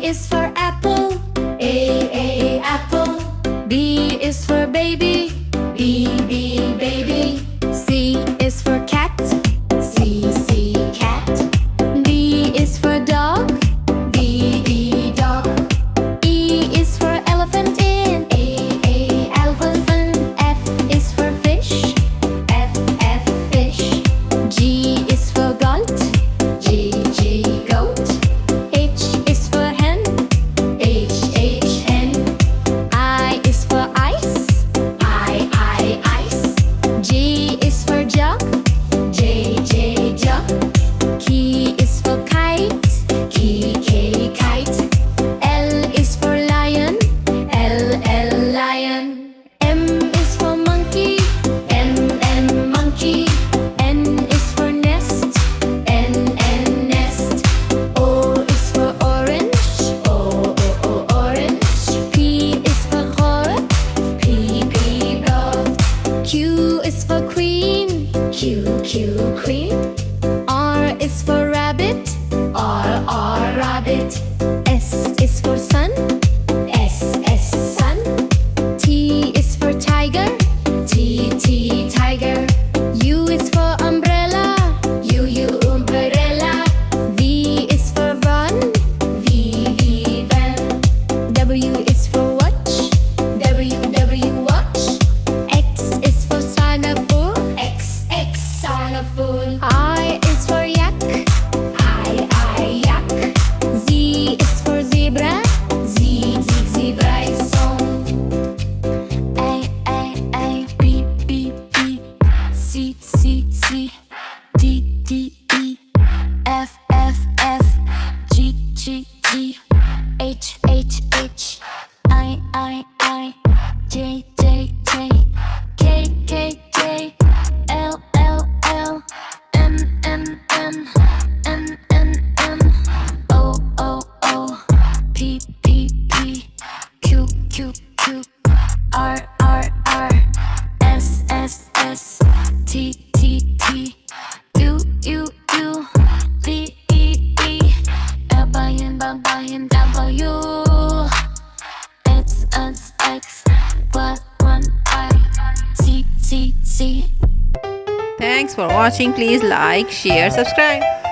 is for apple. A apple. B is for baby. B baby. C is for cat. C cat. D is for dog. D dog. E is for elephant in A elephant. F is for fish. F fish. G is for goat. G goat. H is for hen. H hen. I is for ice. I ice. J is for jug. J jug. K is for kite. K kite. L is for lion. L lion. M is for monkey. M monkey. N is for nest. N nest. O is for orange. O orange. P is for goat. P goat. Q is for queen. Q queen. R is for rabbit. R rabbit. S is for sun. S sun. T is for tiger. T tiger. U is for umbrella. U umbrella. V is for van. V van. W is for watch. W watch. X is for sanafool. X sanafool. I is for yak. I yak. Z is for zebra. Z zebra is song. A B C D E F G H I J K L M O P Q R S T U V L W X Y Z. Thanks for watching. Please like, share, subscribe.